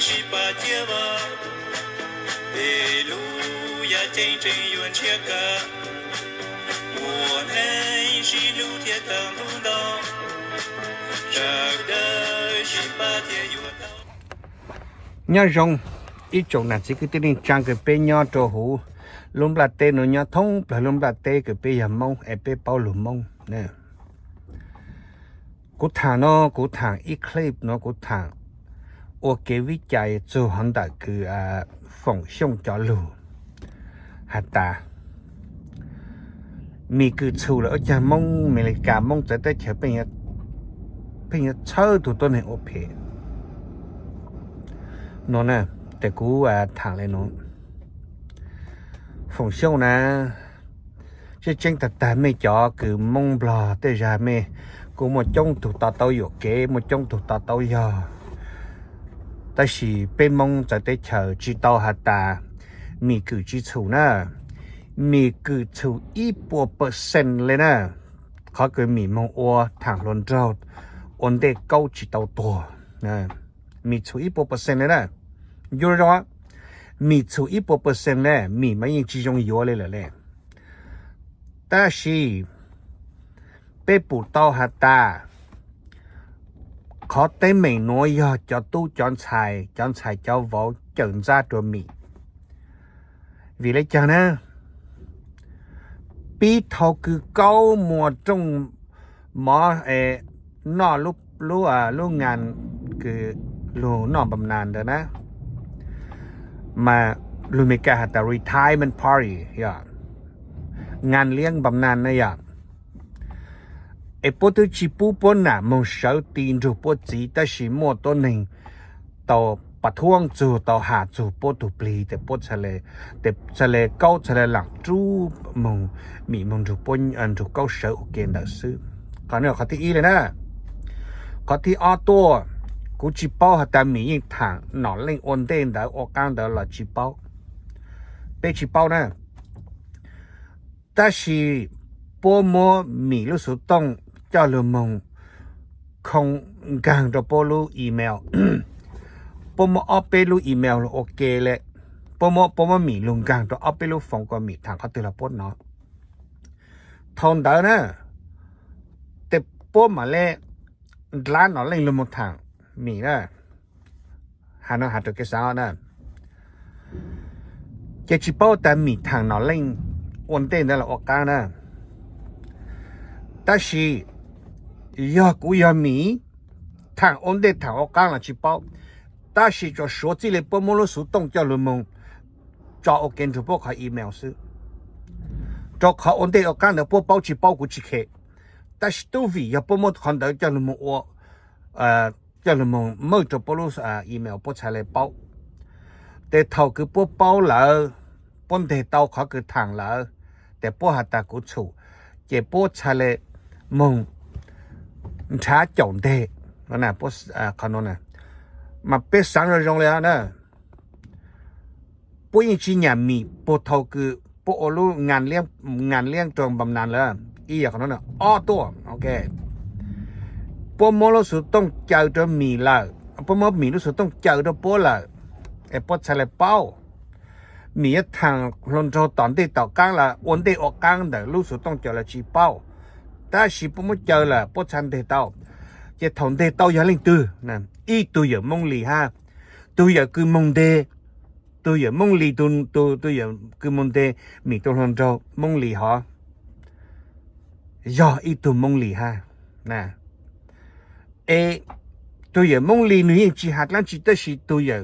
西巴杰瓦，一路呀真正远切个，我能是路铁当路道，这个西巴杰有道。nhớ rong ít chỗ nào chỉ cái tên trang cái bên nhau trò hú luôn là tên nó nhớ thông là luôn là tên cái bên nhà mông ở bên bao lùm mông nè cú thằng ít clip nó cú thằng ok với chạy cho hắn đã cứ phòng xong cho lù hạt ta mi cứ chịu là ở nhà mông mình lại cả mông tới tới chờ bên nhà chơi tụi tôi này ok nó nèแต่กูถางเลยน้องphòng show nè chứ chân thật mê chó cứ mong bò tới ra mêกูmột trong tụi tao taoอยู่kế một trong tụi tao tao giờ ta chỉ bên mong tại tới chờ chỉ tao hạt ta mi cứ chỉ chủ nè mi cứ chủ ít bộ % lên nèเขาcứ mi mong ô thằng lon trâu ổn định câu chỉ tao to nè mi chủ ít bộ % lên nè有了，米出100%嘞，米没人集中药来了嘞。但是被捕到下大，เขาได้ไม่น้อยจะตู้จอนชายเจ้าวัวเจิงจ้าตัวมีvì lấy chăng nèปีthầu cứ câu mùa trong mỏ nọ lúc ngàn cứ lúc nọ bầm nàn đó nè màลูเมกาแต่ retirement party งานเลี้ยงบำนาญนะไอ้พวกที่จีบปนน่ะมึงเสาตีนจูปวดจีแต่สิมัวตัวหนึ่งต่อปะท้วงจูต่อหาจูปวดตุปลีแต่ปวดทะเลแต่ทะเลเก้าทะเลหลังจูมึงมีมึงจูปนจูเก้าเสาโอเคเดซื้อก่อนเนี่ยข้อที่อีเลยนะข้อที่อ้อตัวกูจีบเป้าแต่มีอีกทางหนอนเล่งอ่อนเต้นแต่ออกกลางแต่ละจีบเป้าเป็นจีบเป้านะแต่是波摩米路สุดต้องเจ้าลืมมงคงกลางจะโปลูอีเมลปมอเปลูอีเมลโอเคเลยปมมีลุงกลางจะอเปลูฟงก็มีทางเขาตีละปนเนาะทนได้นะแต่ปมาเลยร้านหนอนเล่งลืมทางมีนะหาหน้าหาตัวแกสาวนะแกจิเป้าแต่มีทางหนอนเล่งอ่อนเต้นได้ละออกกลางนะ但是要กู要米ทางอ่อนเต้นทางออกกลางละจิเป้า但是就说这里不摸了手动叫人们找我跟着不开 email 是找เขาอ่อนเต้นออกกลาง的不包起包过去开但是都为要不摸看到叫人们我叫人们没着不露email 不才来包แต่เท่าคือพวกเป้าแล้วปนเทเตาเขาคือทางแล้วแต่พวกหัตถกุชูเจ็บพวกชาเลมงช้าจงเทนั่นน่ะพวกขนมน่ะมาเป็นสังเรื่องเลยนะพวกยิ่งชี้เนี่ยมีพวกเท่าคือพวกรู้งานเลี้ยงตรงบำนาญแล้วอีอย่างนั้นน่ะอ้อตัวโอเคพวกมรสุต้องเจอตัวมีแล้วพวกมรมีรู้สึกต้องเจอตัวพวกแล้วไอ้พวกชาเลเป้ามีทางลงโจตอนที่ต่อกลางละวันที่ออกกลางแต่รู้สึกต้องเจอละชีเป้าแต่ชีพไม่เจอละพวกฉันที่เต้าจะถอนที่เต้าอย่างเล่นตื้อนะอีตัวอย่างมงลีฮะตัวอย่างคือมงเดตัวอย่างมงลีตัวอย่างคือมงเดมีตัวลงโจมงลีฮะย่ออีตัวมงลีฮะนะตัวอย่างมงลีนี่จีหัดแล้วจีแต่สิตัวอย่าง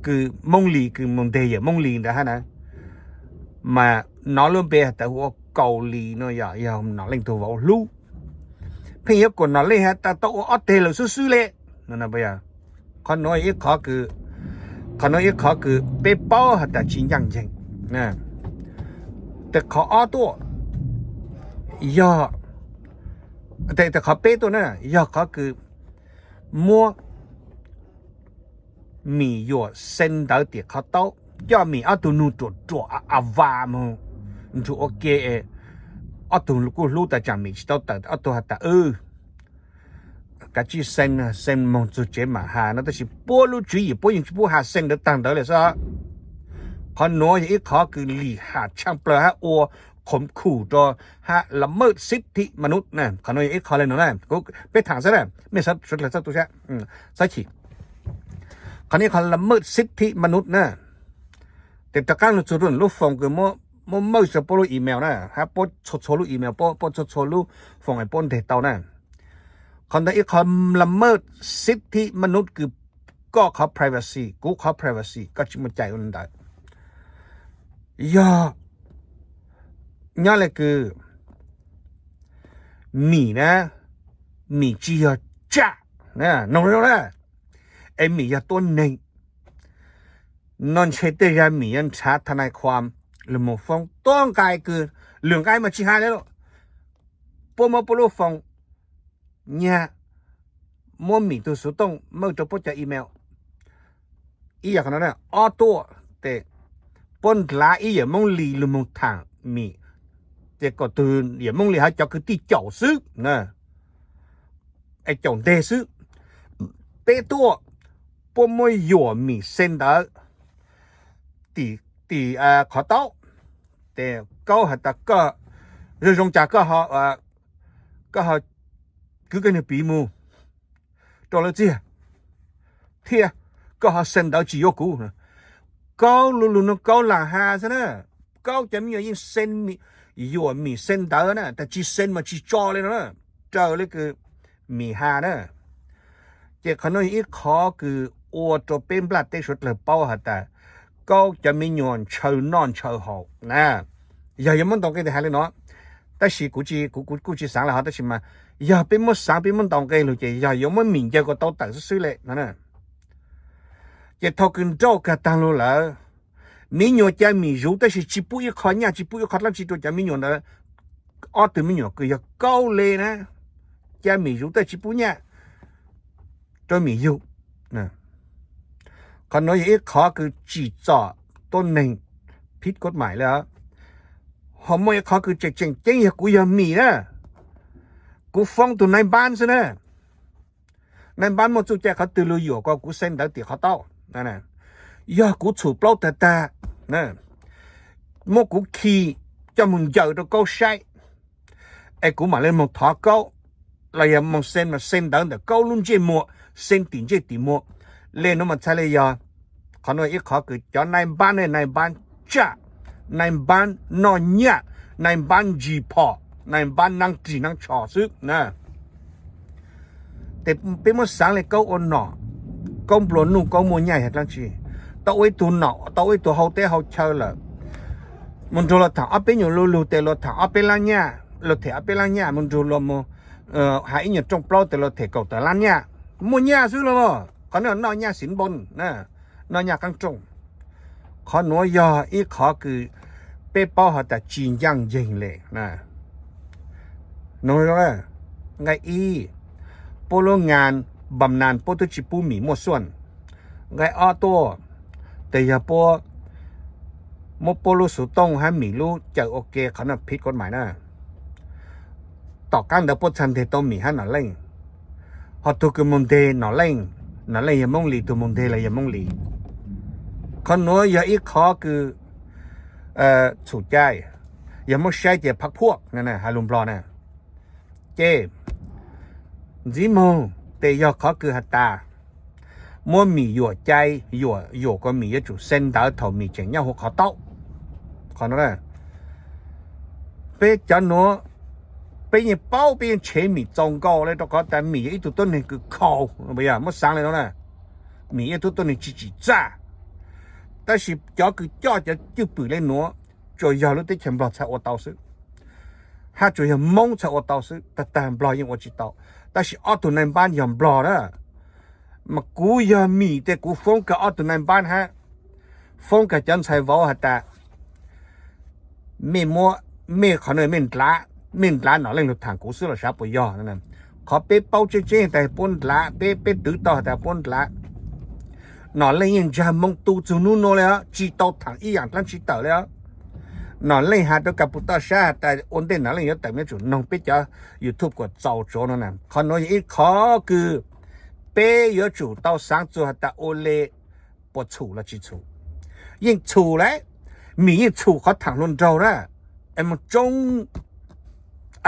คือมงลีคือมงเดียมงลีนะฮะนะมาน้องเริ่มไปแต่หัวเกาหลีเนาะอย่าน้องเล่นตัวว่าลูเพียงก่อนน้องเล่นฮะแต่ตัวอัดเทลซื่อเลยนั่นนะไปอ่ะคนน้อยอีกข้อคือไปเป้าแต่จริงจังจริงนะแต่ขออ้อตัวอย่าแต่ขอเป้ตัวนั่นอย่าเขาคือมัวมีอยู่เส้นดาวเดียเขาโตย่อมีเอาตัวนู้ตัวอาวามึงจูโอเคเอาตัวกูรู้แต่จำมีตัวแต่เอาตัวหัดแต่ cái chi sen mong chú chế mà hà nó chỉ bố lưu chú ý bố những chú bố hà sen được tăng tới là sao còn nói ít khó cứ lì hà trang bờ hà ôข่มขู่ตัวฮะละเมิดสิทธิมนุษย์นะขณะนี้เขาเลยนะกูไปถางซะแล้วไม่สักสุดเลยสักตัวใช่สักทีขณะนี้เขาละเมิดสิทธิมนุษย์นะแต่ตะการเราจุดรุ่นรูปฟงคือมั่วจะปลุกอีเมลนะฮะปลุกชดลูกอีเมลปลุกชดลูกฟงไอ้ปนเทเตานะขณะนี้เขาละเมิดสิทธิมนุษย์คือก็เขา privacy กูเขา privacy ก็จิมันใจอุ่นได้ย่อnhớ là cứ mì nè mì chỉ là chả nè nông đâu nè em mì là tôn này non chơi tới ra mì ăn chả thay nàyความlà một phong tôn cái cứ lượng cái mà chỉ hai đấy rồi bố mà bố lúc phong nhà mua mì từ số đông mua cho bố cho email ý là cái này auto để bón lá ý là mong lì là mong thẳng mìแต่ก็ตื่นอย่ามองเลยฮะจะคือที่เจ้าซื้อนะไอ้เจ้าเดซื้อเป้ตัวปมวยหยวมีเส้นเดอตีขอเต้าแต่ก็หัดแต่ก็เรื่องจากก็เขาคือกันในปีมูตัวละจีเที่ยก็เขาเส้นเดอจีโยกูนะก็ลุนก็หลังหาซะนะก็จะมีอย่างเส้นมีอยู่มีเส้นเตอร์นะแต่จีเส้นมาจีจ่อเลยนะเจอเลยคือมีหานะเจ้าขนมอีกข้อคือโอ้ตัวเป็นปลาเตชุดเลยเป้าหัดแต่ก็จะมีหย่อนเชิญนอนเชิญหอกนะอย่ามันต้องกันแต่หาเลยเนาะแต่สิกูจีสั่งแล้วฮะแต่สิมาอย่าเป็นมันสั่งเป็นมันต้องกันเลยเจ้าอย่ามันมีเจ้าก็ต้องแต่ซื้อเลยนั่นน่ะเจ้าทอกินโจ๊กกันตั้งรู้แล้วมีหยดจะมีรู้แต่สิจิปุยขอเนี่ยจิปุยขอแล้วจิตัวจะมีหยดนะอ๋อตัวมีหยดก็อย่าเก้าเลยนะจะมีรู้แต่จิปุเนี่ยตัวมีอยู่นะขณะนี้ขอคือจีจ่อต้นหนึ่งผิดกฎหมายแล้วหอมไม่ขอคือเจ๋งอย่ากูอย่ามีนะกูฟ้องตัวในบ้านซะนะในบ้านมันจู่ๆเขาตื่นรู้อยู่ก็กูเซ็นเดี๋ยวตีเขาเต้านั่นน่ะอย่ากูถูกเปล่าแต่นะมกูขี่จะมึงเจอตัวก็ใช่ไอ้กูมาเล่นมึงถอดก็เราอย่ามึงเส้นดังแต่ก็ลุ่นเจมัวเส้นติ่งเจติมัวเล่นน้ำมันใช่เลยยาขณะนี้ขอคือจะในบ้านจ้าในบ้านนอนเนี่ยในบ้านจีพอในบ้านนั่งจีนั่งชอซึกนะแต่เป็นมันสั่งเลยก็อ่อนหนอก็ปลุกนุ่งก็มัวใหญ่เหตุนั้นชีtao ấy tụi nọ tao ấy tụi hậu tế hậu chơi là mình rồi là thằng áp bên nhiều lù tê là thằng áp bên lá nha là thẻ áp bên lá nha mình rồi là một hãy nhớ trong plau tê là thẻ cầu tê lá nha mua nha xứ là còn nó nha xỉn bồn nè nó nha căng trông khó nói do ít khó cứ bê bao họ ta chín giang dình lệ nè nói đó ngay y polo ngàn bầm nàn pô tôi chỉ pu mì mua xuân ngay autoแต่อย่าพอมปลุสุต้องให้มีลูกจะโอเคเขาน่ะผิดกฎหมายนะต่อการเดี๋ยวพอฉันเทต้องมีให้หน่อเล่งพอตัวคือมุนเทหน่อเล่งอย่ามองลีตัวมุนเทเลยอย่ามองลีคนน้อยอย่าอีกข้อคือสุดใจอย่ามองใช้เจ็บพักพวกนั่นน่ะฮาลุมปลอน่ะเจ็บจีโมแต่อย่าข้อคือหัตตาmua mì dừa chay dừa có mì chủ sen đỡ thầu mì chén nhau hoặc khó tao còn nó là bây giờ nó bây giờ bao bây giờ chế mì trồng cao đấy đó có tại mì ít tụi tôi này cứ khâu bây giờ mất sáng này đó nè mì ít tụi tôi này chỉ ra但是cứ cho bự lên nó rồi giờ lúc tới chém bò chạy ô tàu sư ha rồi giờ mong chạy ô tàu sư ta tạm bò nhưng ô chỉ tàu 但是ở tụi này ban giờ bò đó mà cú giờ mìแต่กูฟ้องกับออตัวนั้นบ้านฮะฟ้องกับจันทร์ไซวอลฮะแต่ไม่มัวไม่ขอเนยไม่ล้าหน่อเล่นรถถังกูซื้อเราชาปุยย่อนั่นน่ะขอเป๊ะเป้าเจ๊แต่ปนล้าเป๊ะตื้อต่อแต่ปนล้าหน่อเล่นยังจะมองตูจูนู่นเลยฮะจีโตถังอีอย่างตั้งจีเต๋อเลยฮะ nó lên hạt đó cả bút ta sa tại ổn định nó lên nhớ tại mấy chủ nông biết cho YouTube của giàu chỗ nó nè còn nói ít khó cứ bé nhớ chủ tao sáng chủ hạt ta ô lê bỏ chủ là chỉ chủ nhưng chủ đấy mình chủ khó thẳng luôn trâu đó em một trong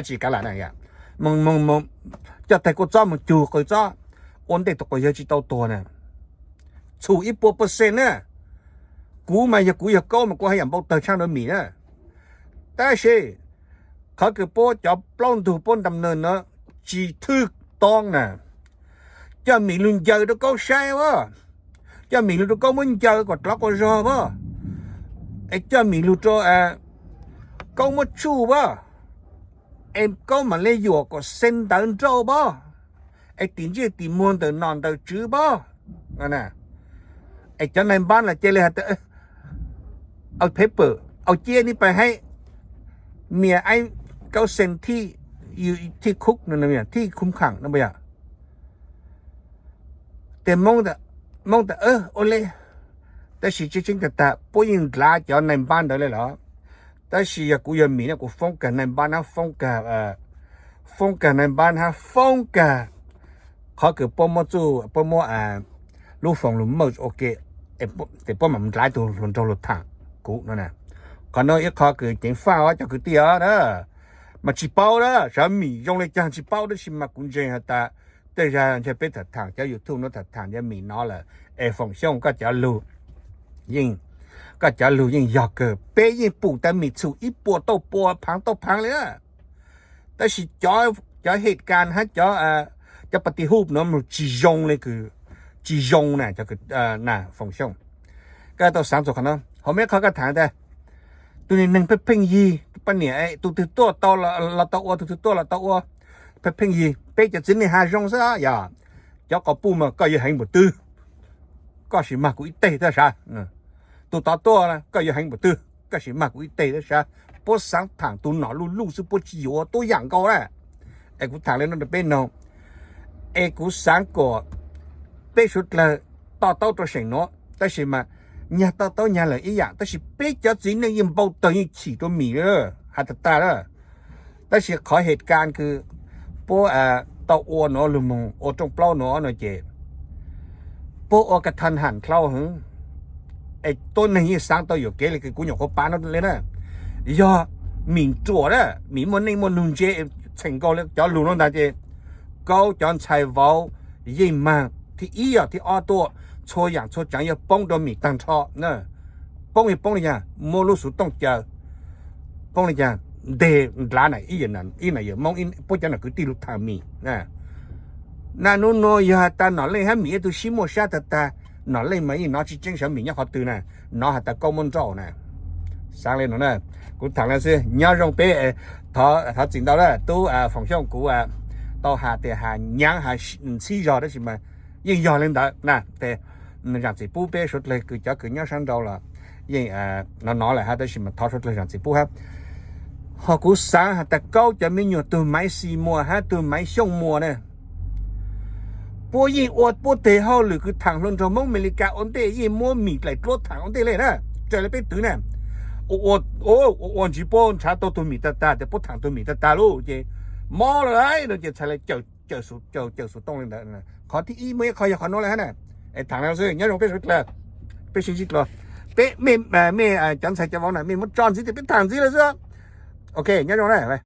chỉ cái là này à mong cho thầy cô cho một chủ coi cho ổn định tụi cô nhớ chỉ taoตัวnè chủ ít bộ % nè cú mà giờ câu mà cô hay làm bao tờ trang đối mỹ nèแต่是เขาคือโป้จะปล้องถูกป้นดำเนินเนาะจีทึกต้องน่ะจะมีลุงเจอตัวก็ใช่วะจะมีลุงตัวก็มันเจอกดล็อกก็รอวะไอ้จะมีลุงตัวก็มันชูวะไอ้ก็มันเลยอยู่ก็เส้นเดินโจ้วะไอ้ตีนจีตีมวนเดินนอนเดินจื้อวะนั่นน่ะไอ้เจ้าในบ้านล่ะเจเลยฮะเอาเพเปอร์เอาเจี๊ยนี่ไปให้เมียไอ้เก้าเซนที่อยู่ที่คุกนั่นนะเมียที่คุมขังนั่นไปอ่ะแต่มองแต่โอเล่แต่สิจริงๆแต่不应拉叫ในบ้านได้เลยเหรอแต่สิกูยังมีเนี่ยกูฟ้องกันในบ้านนะฟ้องกันในบ้านฮะฟ้องกันเขาคือป้อมจู่ป้อมลูกฟ้องลูกมั่วโอเคแต่ป้อมมันไล่ตัวลงจากรถถังกูนั่นน่ะcòn nói ít khó cứ chính pha hóa cho cứ tia đó mà chỉ bao đó sao mì dùng lại chẳng chỉ bao đó xin mà cũng dễ hả ta tới ra cho biết thật thẳng cho YouTube nó thật thẳng cho mì nó là phòng xong có trả lưu nhưng giọt cờ bé nhưng bù ta mì chủ ít bùa tàu phẳng nữa ta chỉ choเหตุการณ์ให้choปฏิรูปเนาะมันchỉ dùngเลยคือchỉ dùng này cho cái phòng xong cái tao sáng rồi khả năng hôm nayเขาก็ถามแต่ตัวนี้หนึ่งเพ่งยีปัญญาไอ้ตัวโตเราตัวตัวเราตัวเพ่งยีเป๊กจะจิ้นในหาจงซะอย่าเจ้าก็ปูมาก็ยังเห็นหมดตื้อก็สิมากุยเตะได้ซะตัวนะก็ยังเห็นหมดตื้อก็สิมากุยเตะได้ซะปวดสังถังตัวหนอลูสิปวดจีวตัวอย่างก็ได้ไอ้กูถามเลยนั่นเป็นน้องไอ้กูสังก็เป๊กสุดเลยต่อตัวเสียงเนาะแต่สิมาnhà tao nhà là ý dạng, tao chỉ biết cho chính là im bao tờ như chỉ cho mì nữa, hạt ta đó, tao chỉ khỏi heตุการณ์คือพวกtaoอ้วนเนาะหรือมึงอ้วนตรงเปล่าเนาะเนาะเจ๊พวกอ้วนกระทันหันเข้าหึงไอ้ต้นนี้สร้างตัวอยู่เก๋เลยคือกูอยากเขาปานนั่นเลยนะย่อหมิ่นจั่วนะหมิ่นมันนี่มันนุ่งเจ๊成功เลยจะรู้น้องตาเจ๊เขาจะใช้วอลยิ่งมากที่อีอ่ะที่อ้อตัว错样错讲要帮到米当超呢，帮你讲，莫路数动叫，帮你讲，得哪来一人有忙一不讲那个地路汤米啊，那侬要他哪里还米都西莫下的他哪里没拿去正常米要好多呢，拿还得高门照呢，上来呢，กูถามแล้วสิย่ารงเป๊ะ他见到了都方向กู到下地下娘还吃着的是嘛，应要领导那对。rằng chỉ bố bé xuất lên cứ cho cứ nhớ sang đâu là vậy nó nói là hai đứa mà thao xuất lên rằng chỉ bố hết họ cũng sáng hạt ta câu cho mình nhiều từ máy xì mùa ha từ máy sông mùa này bố gì ột bố thế họ lử cứ thẳng luôn trong mông mình cả ổn tệ gì mua mì lại trốt thẳng ổn tệ lên nè trời lại biết tứ nè ột chỉ bố trả tôi mì ta để bố thẳng tôi mì ta luôn chứ mò rồi nó chỉ chạy lại chờ số tông lên đấy khó thì ý mới khó nói lại nèไอ้ทางเราซื้อเนี่ยลงไปสุดเลยไปชิดเลยเป๊ะไม่จันใส่จะบอกหน่อยไม่มดจอนสิจะเป็นทางสิเลยซื้อโอเคเนี่ยลงได้ไป